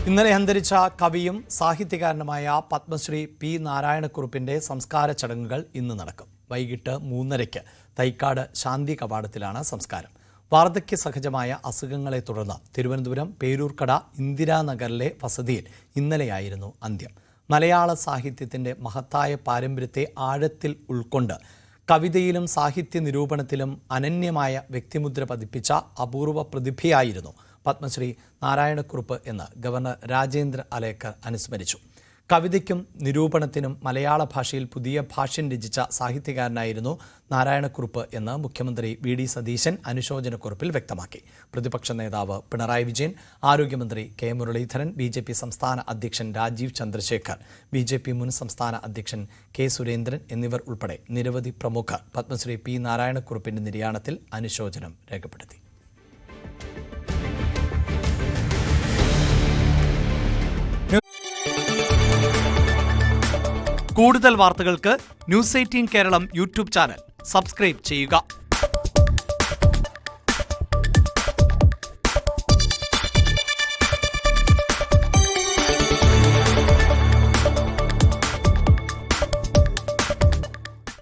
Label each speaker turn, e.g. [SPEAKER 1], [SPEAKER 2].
[SPEAKER 1] ഇന്നലെ അന്തരിച്ച കവിയും സാഹിത്യകാരനുമായ പത്മശ്രീ പി നാരായണക്കുറുപ്പിന്റെ സംസ്കാര ചടങ്ങുകൾ ഇന്ന് നടക്കും. വൈകിട്ട് 3:30 തൈക്കാട് ശാന്തി കവാടത്തിലാണ് സംസ്കാരം. വാർദ്ധക്യ സഹജമായ അസുഖങ്ങളെ തുടർന്ന് തിരുവനന്തപുരം പേരൂർക്കട ഇന്ദിരാനഗറിലെ വസതിയിൽ ഇന്നലെയായിരുന്നു അന്ത്യം. മലയാള സാഹിത്യത്തിന്റെ മഹത്തായ പാരമ്പര്യത്തെ ആഴത്തിൽ ഉൾക്കൊണ്ട് കവിതയിലും സാഹിത്യ നിരൂപണത്തിലും അനന്യമായ വ്യക്തിമുദ്ര പതിപ്പിച്ച അപൂർവ പ്രതിഭയായിരുന്നു പത്മശ്രീ നാരായണക്കുറുപ്പ് എന്ന് ഗവർണർ രാജേന്ദ്ര അലേക്കർ അനുസ്മരിച്ചു. കവിതയ്ക്കും നിരൂപണത്തിനും മലയാള ഭാഷയിൽ പുതിയ ഭാഷ്യം രചിച്ച സാഹിത്യകാരനായിരുന്നു നാരായണക്കുറുപ്പ് എന്ന് മുഖ്യമന്ത്രി വി.ഡി. സതീശൻ അനുശോചനക്കുറിപ്പിൽ വ്യക്തമാക്കി. പ്രതിപക്ഷ നേതാവ് പിണറായി വിജയൻ, ആരോഗ്യമന്ത്രി കെ. മുരളീധരൻ, ബി.ജെ.പി. സംസ്ഥാന അധ്യക്ഷൻ രാജീവ് ചന്ദ്രശേഖർ, ബി.ജെ.പി. മുൻ സംസ്ഥാന അധ്യക്ഷൻ കെ. സുരേന്ദ്രൻ എന്നിവർ ഉൾപ്പെടെ നിരവധി പ്രമുഖർ പത്മശ്രീ പി നാരായണക്കുറുപ്പിന്റെ നിര്യാണത്തിൽ അനുശോചനം രേഖപ്പെടുത്തി. കൂടുതൽ വാർത്തകൾക്ക് news 18 Keralam YouTube channel subscribe ചെയ്യുക.